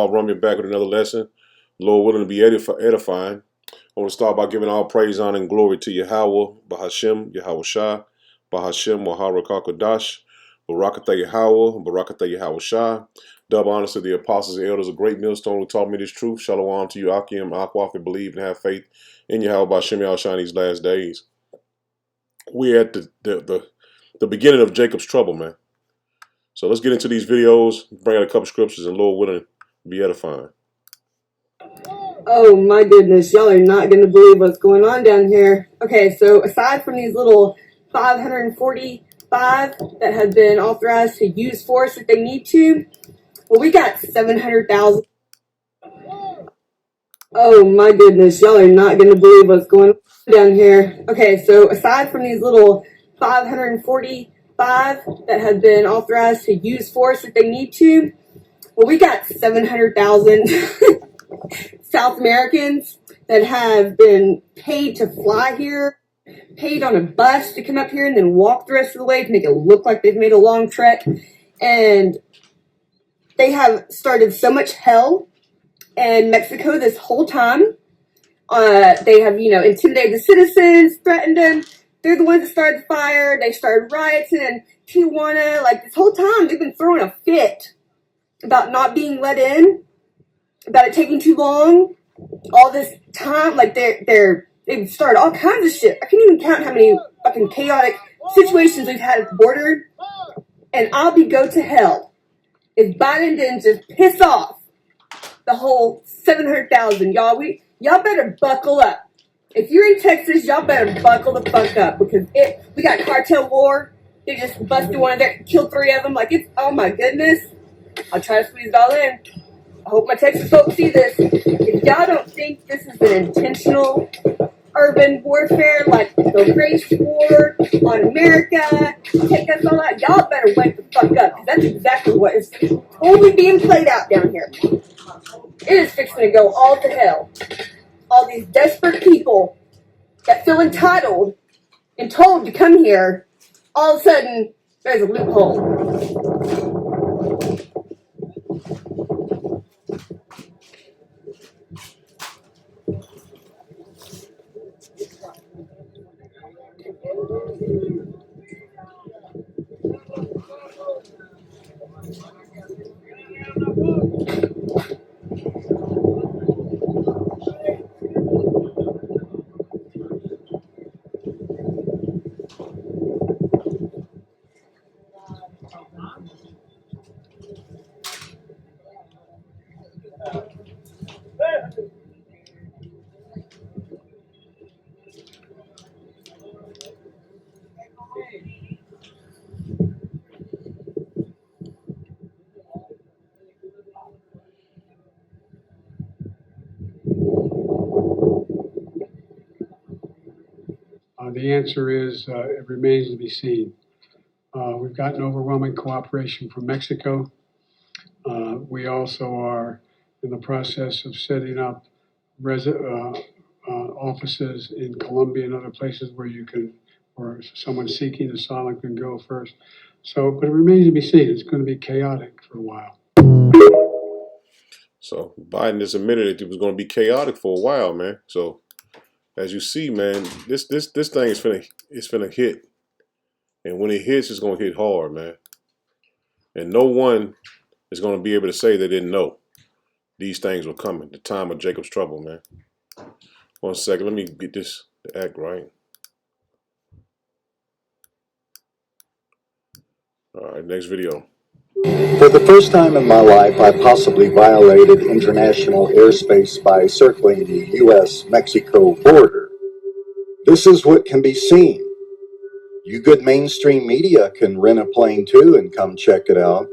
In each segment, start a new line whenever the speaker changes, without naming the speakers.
I'll run me back with another lesson. Lord willing to be edifying. I want to start by giving all praise, honor, and glory to Yahweh, Bahashem, Yahweh Shah, Bahashem, Waharakakadash, Barakatha Yahweh, Barakatha Yahweh Shah. Double honors to the apostles and elders of Great Millstone who taught me this truth. Shalom to you, Akim, Aquaf, and believe and have faith in Yahweh, Bahashem, Yahweh Shah in these last days. We're at the beginning of Jacob's trouble, man. So let's get into these videos, bring out a couple scriptures, and Lord willing, be edifying.
Oh my goodness, y'all are not going to believe what's going on down here. Okay, so aside from these little 545 that have been authorized to use force if they need to, well, we got 700,000. Oh my goodness, y'all are not going to believe what's going on down here. Okay, so aside from these little 545 that have been authorized to use force if they need to, well, we got 700,000 South Americans that have been paid to fly here, paid on a bus to come up here and then walk the rest of the way to make it look like they've made a long trek. And they have started so much hell in Mexico this whole time. They have, intimidated the citizens, threatened them. They're the ones that started the fire. They started riots in Tijuana. Like, this whole time, they've been throwing a fit about not being let in, about it taking too long, all this time. Like, they've started all kinds of shit. I can't even count how many fucking chaotic situations we've had at the border. And I'll be go to hell if Biden didn't just piss off the whole 700,000. Y'all better buckle up. If you're in Texas, y'all better buckle the fuck up, because we got cartel war. They just busted one of their, killed 3 of them. Like, oh my goodness. I'll try to squeeze it all in. I hope my Texas folks see this. If y'all don't think this is an intentional urban warfare, like the race war on America, take us all out, y'all better wake the fuck up, because that's exactly what is totally being played out down here. It is fixing to go all to hell. All these desperate people that feel entitled and told to come here, all of a sudden, there's a loophole.
The answer is it remains to be seen. We've gotten overwhelming cooperation from Mexico. We also are in the process of setting up offices in Colombia and other places where someone seeking asylum can go first. So, but it remains to be seen. It's going to be chaotic for a while.
So Biden just admitted it was going to be chaotic for a while, man. So as you see, man, this thing is finna hit, and when it hits, it's gonna hit hard, man. And no one is gonna be able to say they didn't know these things were coming. The time of Jacob's trouble, man. 1 second, let me get this to act right. All right, next video.
For the first time in my life, I possibly violated international airspace by circling the U.S.-Mexico border. This is what can be seen. You good mainstream media can rent a plane too and come check it out.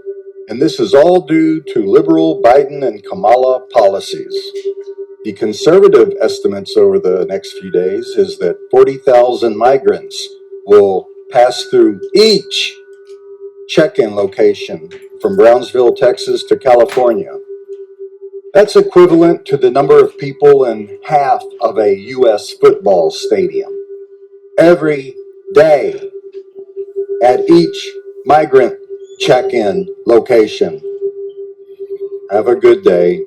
And this is all due to liberal Biden and Kamala policies. The conservative estimates over the next few days is that 40,000 migrants will pass through each check-in location from Brownsville, Texas to California. That's equivalent to the number of people in half of a U.S. football stadium. Every day at each migrant check-in location. Have a good day.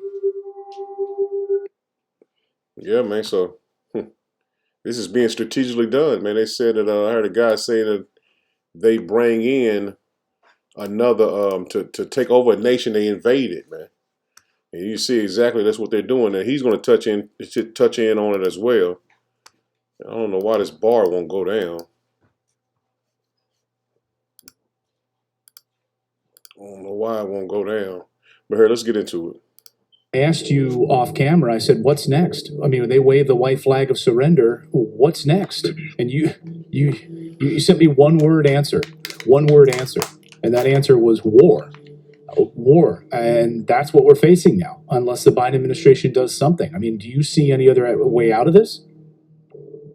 Yeah, man. So this is being strategically done, man. They said that I heard a guy say that they bring in another to take over a nation they invaded, man. And you see exactly that's what they're doing, and he's going to touch in on it as well. I don't know why this bar won't go down. I don't know why it won't go down. But here, let's get into it.
I asked you off camera, I said, what's next? I mean, when they wave the white flag of surrender, what's next? And you sent me one word answer. And that answer was war. War. And that's what we're facing now, unless the Biden administration does something. I mean, do you see any other way out of this?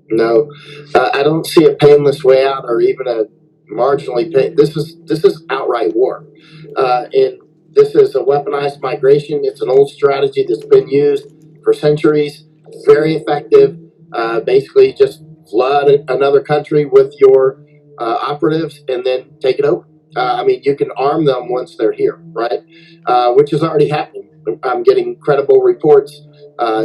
No, I don't see a painless way out, or even a marginally pain. This is outright war, and this is a weaponized migration. It's an old strategy that's been used for centuries. Very effective. Basically, just flood another country with your operatives and then take it over. I mean, you can arm them once they're here, right? Which is already happening. I'm getting credible reports.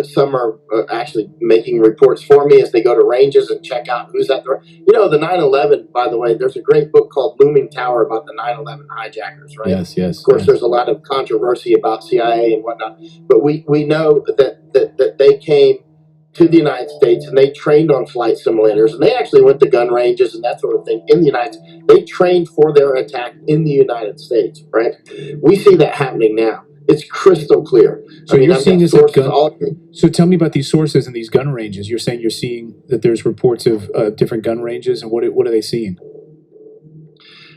Some are actually making reports for me as they go to ranges and check out who's at the. You know, the 9/11. By the way, there's a great book called Looming Tower about the 9/11 hijackers, right?
Yes.
Of course, there's a lot of controversy about CIA and whatnot, but we know that they came to the United States and they trained on flight simulators, and they actually went to gun ranges and that sort of thing in the United States. They trained for their attack in the United States, right? We see that happening now. It's crystal clear.
So you're seeing this at gun.
All.
So tell me about these sources and these gun ranges. You're saying you're seeing that there's reports of different gun ranges, and what are they seeing?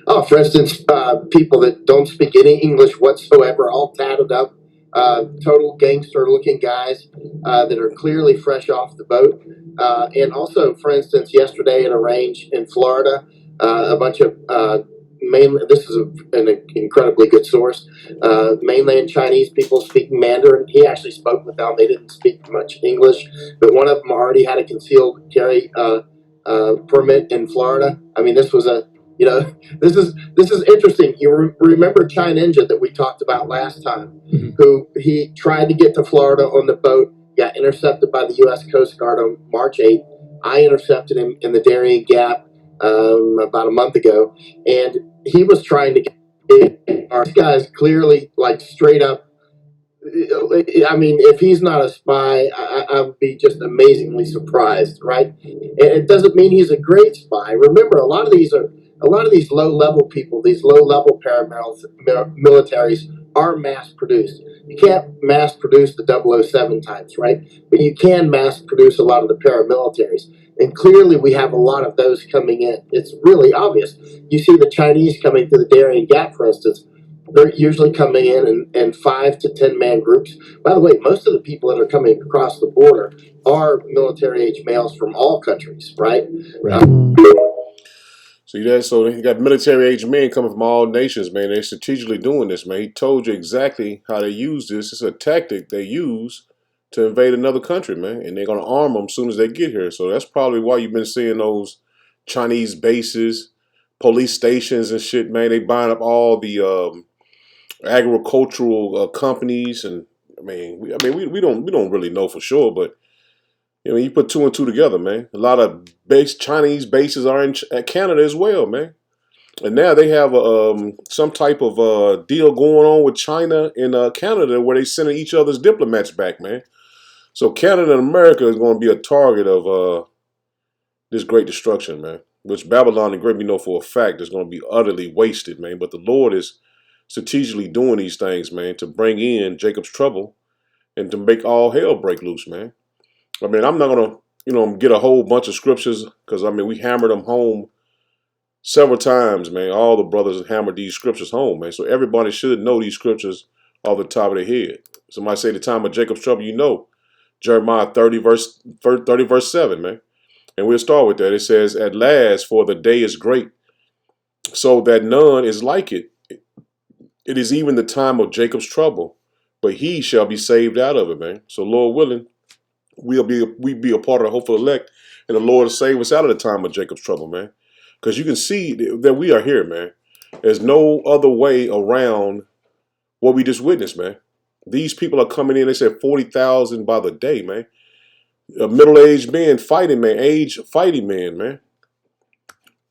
Oh, for instance, people that don't speak any English whatsoever, all tatted up, total gangster-looking guys that are clearly fresh off the boat. And also, for instance, yesterday at a range in Florida, a bunch of this is an incredibly good source. Mainland Chinese people speaking Mandarin. He actually spoke with them. They didn't speak much English, but one of them already had a concealed carry permit in Florida. I mean, this was a. You know, this is interesting. You remember China Ninja that we talked about last time, who he tried to get to Florida on the boat, got intercepted by the U.S. Coast Guard on March 8th. I intercepted him in the Darien Gap about a month ago, and he was trying to get. This guy's clearly like straight up. I mean, if he's not a spy, I would be just amazingly surprised, right? And it doesn't mean he's a great spy. Remember, a lot of these low-level people, these low-level paramilitaries are mass-produced. You can't mass-produce the 007 types, right? But you can mass-produce a lot of the paramilitaries. And clearly we have a lot of those coming in. It's really obvious. You see the Chinese coming to the Darien Gap, for instance. They're usually coming in 5 to 10 man groups. By the way, most of the people that are coming across the border are military-age males from all countries, right?
So you got military-age men coming from all nations, man. They're strategically doing this, man. He told you exactly how they use this. It's a tactic they use to invade another country, man. And they're going to arm them as soon as they get here. So that's probably why you've been seeing those Chinese bases, police stations and shit, man. They buying up all the agricultural companies. And we don't really know for sure, but you put two and two together, man. A lot of Chinese bases are in Canada as well, man. And now they have some type of deal going on with China and Canada where they sending each other's diplomats back, man. So Canada and America is going to be a target of this great destruction, man. Which Babylon and Great, we know for a fact is going to be utterly wasted, man. But the Lord is strategically doing these things, man, to bring in Jacob's trouble and to make all hell break loose, man. I mean, I'm not going to, get a whole bunch of scriptures because, we hammered them home several times, man. All the brothers have hammered these scriptures home, man. So everybody should know these scriptures off the top of their head. Somebody say the time of Jacob's trouble, Jeremiah 30 verse 7, man. And we'll start with that. It says, at last, for the day is great, so that none is like it. It is even the time of Jacob's trouble, but he shall be saved out of it, man. So Lord willing, we be a part of the hopeful elect, and the Lord will save us out of the time of Jacob's trouble, man. Because you can see that we are here, man. There's no other way around what we just witnessed, man. These people are coming in. They said 40,000 by the day, man. Middle-aged men fighting, man. Age fighting men, man.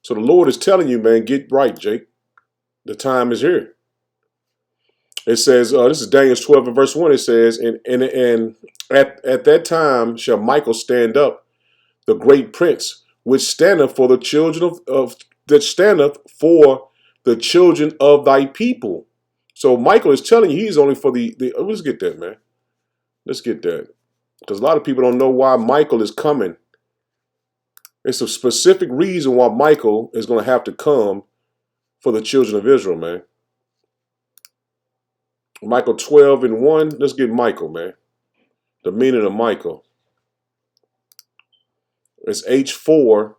So the Lord is telling you, man, get right, Jake. The time is here. It says, this is Daniel 12 and verse 1. It says, and at that time shall Michael stand up, the great prince, which standeth for the children that standeth for the children of thy people. So Michael is telling you he's only for the let's get that, man. Let's get that. Because a lot of people don't know why Michael is coming. It's a specific reason why Michael is going to have to come for the children of Israel, man. Michael 12 and 1. Let's get Michael, man. The meaning of Michael. It's H4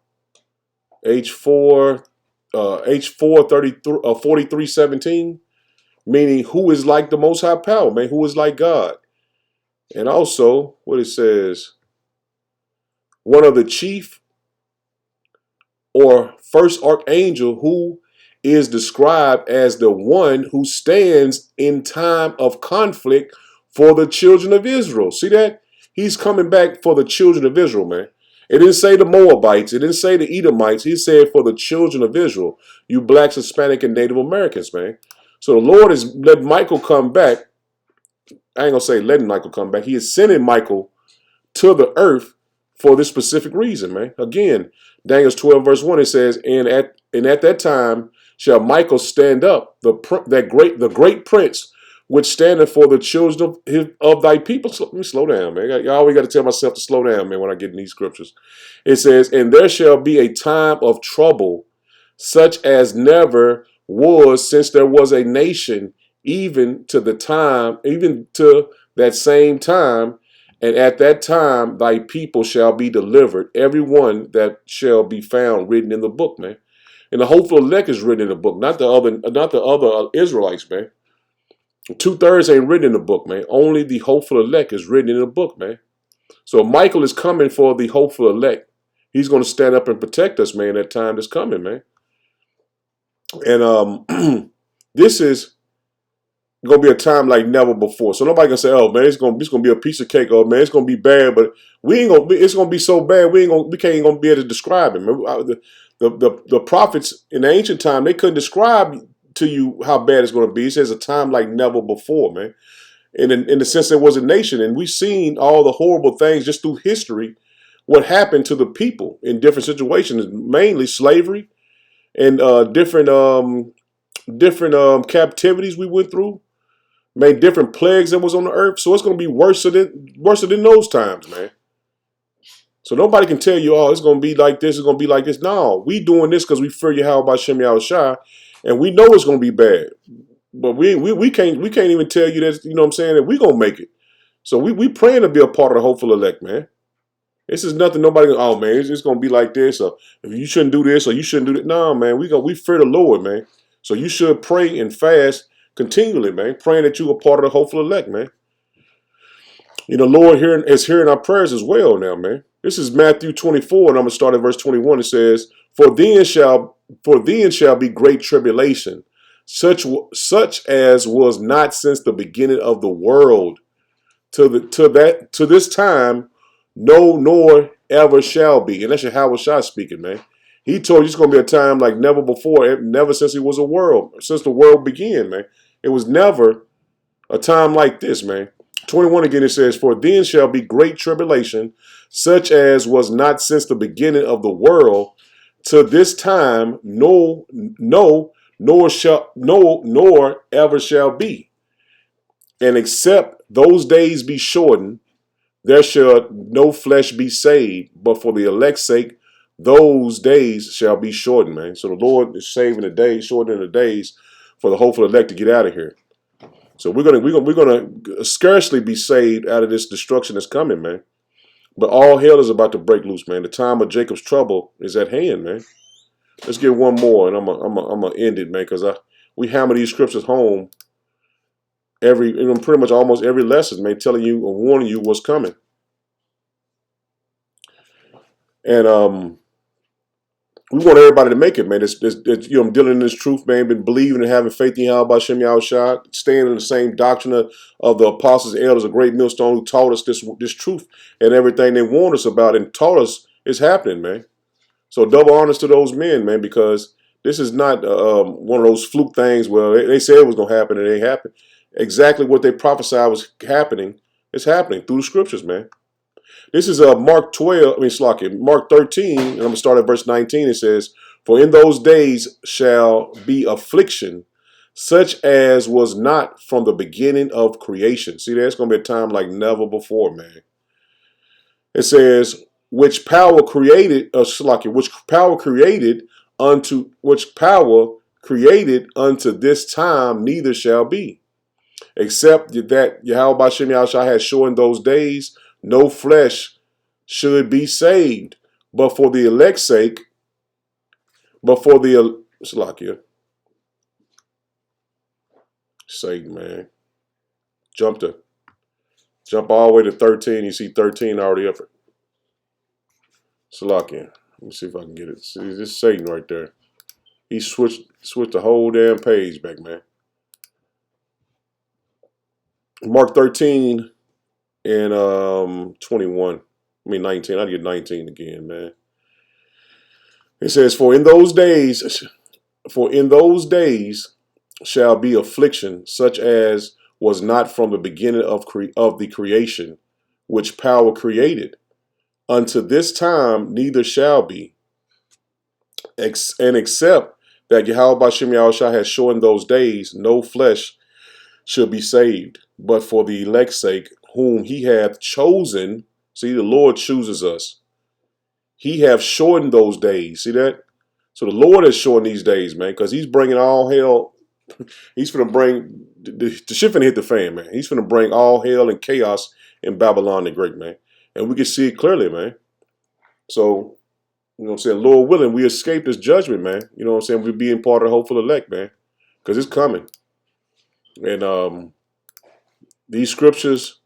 43:17, meaning who is like the Most High Power, man, who is like God. And also, what it says, one of the chief or first archangel who is described as the one who stands in time of conflict for the children of Israel. See that? He's coming back for the children of Israel, man. It didn't say the Moabites. It didn't say the Edomites. He said for the children of Israel, you blacks, Hispanic, and Native Americans, man. So the Lord is letting Michael come back. I ain't going to say letting Michael come back. He is sending Michael to the earth for this specific reason, man. Again, Daniel 12 verse 1, it says, and at that time shall Michael stand up, the great prince, which standeth for the children of thy people. So, let me slow down, man. I always got to tell myself to slow down, man, when I get in these scriptures. It says, and there shall be a time of trouble, such as never was since there was a nation, even to that same time. And at that time, thy people shall be delivered, every one that shall be found written in the book, man. And the hopeful elect is written in the book, not the other Israelites, man. 2/3 ain't written in the book, man. Only the hopeful elect is written in the book, man. So Michael is coming for the hopeful elect. He's going to stand up and protect us, man. That time is coming, man. And this is going to be a time like never before. So nobody can say, "Oh man, it's going to be a piece of cake." Oh man, it's going to be bad, but it's going to be so bad we can't even be able to describe it. The prophets in the ancient time, they couldn't describe to you how bad it's going to be. It says a time like never before, man. And in the sense there was a nation, and we've seen all the horrible things just through history, what happened to the people in different situations, mainly slavery and different captivities we went through, made different plagues that was on the earth. So it's going to be worse than those times, man. So nobody can tell you, oh, it's going to be like this, it's going to be like this. No, we doing this because we fear Yahweh Hashem Yahushua, and we know it's going to be bad. But we can't even tell you that, you know what I'm saying, that we going to make it. So we praying to be a part of the hopeful elect, man. This is nothing nobody, oh man, it's going to be like this, or if you shouldn't do this, or you shouldn't do that. No, man, we fear the Lord, man. So you should pray and fast continually, man, praying that you are part of the hopeful elect, man. You know, Lord is hearing our prayers as well now, man. This is Matthew 24, and I'm going to start at verse 21. It says, For then shall be great tribulation, such as was not since the beginning of the world to this time, no, nor ever shall be. And that's Yahweh Shai speaking, man. He told you it's going to be a time like never before, never since it was a world, since the world began, man. It was never a time like this, man. 21 again, it says, For then shall be great tribulation, such as was not since the beginning of the world to this time, nor ever shall be. And except those days be shortened, there shall no flesh be saved, but for the elect's sake, those days shall be shortened, man. So the Lord is saving the days, shortening the days for the hopeful elect to get out of here. So we're gonna scarcely be saved out of this destruction that's coming, man. But all hell is about to break loose, man. The time of Jacob's trouble is at hand, man. Let's get one more, and I'm gonna end it, man, because we hammer these scriptures home pretty much almost every lesson, man, telling you or warning you what's coming. And we want everybody to make it, man. It's I'm dealing in this truth, man. Been believing and having faith in Yahweh Shem Yahushua, staying in the same doctrine of the apostles and elders, a great millstone who taught us this truth and everything they warned us about and taught us is happening, man. So double honors to those men, man, because this is not one of those fluke things where they said it was going to happen and it ain't happened. Exactly what they prophesied was happening is happening through the scriptures, man. This is Mark 13, and I'm going to start at verse 19. It says, "For in those days shall be affliction, such as was not from the beginning of creation." See, there's going to be a time like never before, man. It says, which power created unto this time neither shall be, except that Yahweh Bashem Yahushua has shown in those days no flesh should be saved, but for the elect's sake, Satan, man. Jump all the way to 13. You see 13 already up it. Salakia. Let me see if I can get it. See, this is Satan right there. He switched the whole damn page back, man. Mark 13 and 21. 19. I'd get 19 again, man. It says, For in those days shall be affliction, such as was not from the beginning of the creation, which power created. Unto this time neither shall be, and except that Yahweh Bashem Yahushua has shown those days no flesh should be saved, but for the elect's sake, whom he hath chosen. See, the Lord chooses us. He hath shortened those days. See that? So the Lord has shortened these days, man, because he's bringing all hell. He's going to bring, the shit finna hit the fan, man. He's going to bring all hell and chaos in Babylon the Great, man. And we can see it clearly, man. So, you know what I'm saying? Lord willing, we escape this judgment, man. You know what I'm saying? We're being part of the hopeful elect, man. Because it's coming. And these scriptures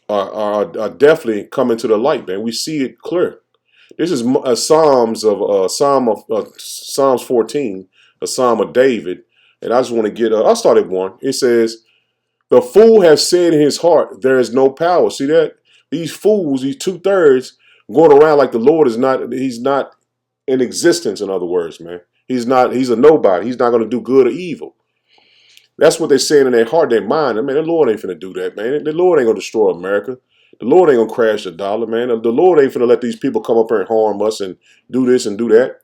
are definitely coming to the light, man. We see it clear. This is Psalms 14, a Psalm of David. And I just want to get, I'll start at 1. It says, "The fool has said in his heart, there is no power." See that? These fools, these 2/3, going around like the Lord he's not in existence, in other words, man. He's a nobody. He's not going to do good or evil. That's what they're saying in their heart, their mind. I mean, the Lord ain't finna do that, man. The Lord ain't going to destroy America. The Lord ain't going to crash the dollar, man. The Lord ain't finna let these people come up here and harm us and do this and do that.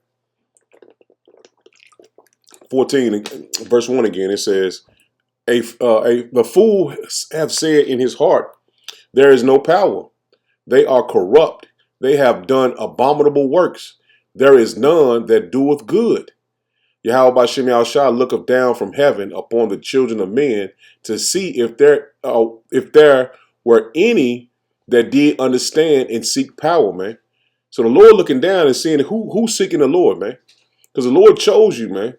14, verse 1 again, it says, "The fool have said in his heart, there is no power. They are corrupt. They have done abominable works. There is none that doeth good. Yahweh Bashem Yahushua looketh down from heaven upon the children of men to see if there were any that did understand and seek power," man. So the Lord looking down and seeing who's seeking the Lord, man. Because the Lord chose you, man.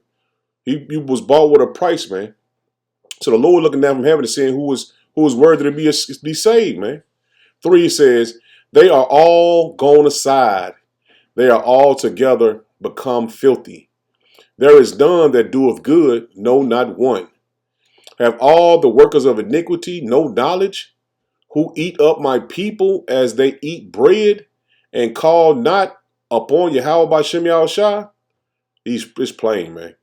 He was bought with a price, man. So the Lord looking down from heaven and seeing who was worthy to be saved, man. 3 says, "They are all gone aside. They are all together become filthy. There is none that doeth good, no, not one. Have all the workers of iniquity no knowledge, who eat up my people as they eat bread, and call not upon Yahweh Bashem Yahushua?" It's plain, man.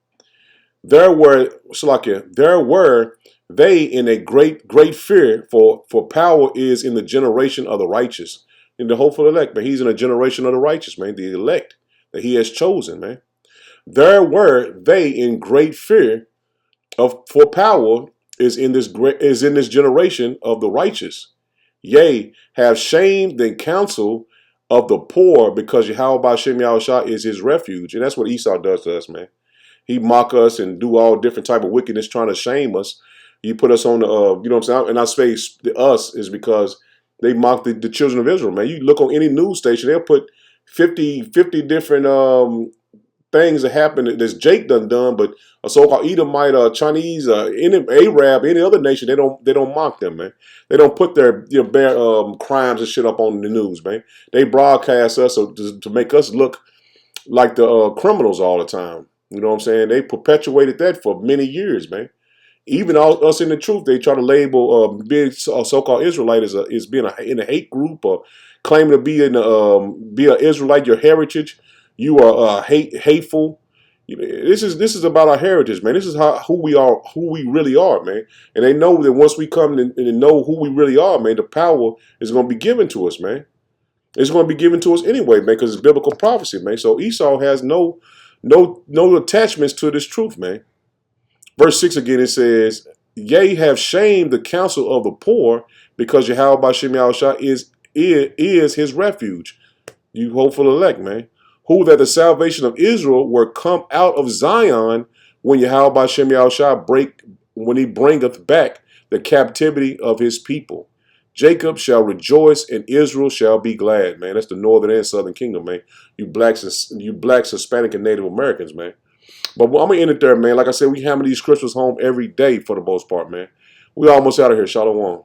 There were they in a great fear, for power is in the generation of the righteous. In the hopeful elect, but he's in a generation of the righteous, man, the elect that he has chosen, man. There were they in great fear for power is in this generation of the righteous. Yea, have shamed the counsel of the poor, because Yahweh Bashem Yahushua is his refuge. And that's what Esau does to us, man. He mock us and do all different type of wickedness trying to shame us. You put us on the, you know what I'm saying? And I say us is because they mock the children of Israel, man. You look on any news station, they'll put 50 different things that happen that's Jake done, but a so-called Edomite, Chinese, any Arab, any other nation, they don't mock them, man. They don't put their bad crimes and shit up on the news, man. They broadcast us to make us look like the criminals all the time. You know what I'm saying? They perpetuated that for many years, man. Even us in the truth, they try to label being so-called Israelite as being in a hate group or claiming to be be an Israelite, your heritage. You are hateful. This is about our heritage, man. This is who we are, who we really are, man. And they know that once we come and know who we really are, man, the power is going to be given to us, man. It's going to be given to us anyway, man, because it's biblical prophecy, man. So Esau has no attachments to this truth, man. Verse 6 again, it says, Yea, have shamed the counsel of the poor, because Yahweh Ba'Shem Yahushua is his refuge. You hopeful elect, man. Who that the salvation of Israel were come out of Zion when Yahweh Ba'Shem Yahushua when he bringeth back the captivity of his people. Jacob shall rejoice and Israel shall be glad, man. That's the northern and southern kingdom, man. You blacks, Hispanic, and Native Americans, man. But I'm going to end it there, man. Like I said, we hammer these scriptures home every day for the most part, man. We almost out of here. Shalom.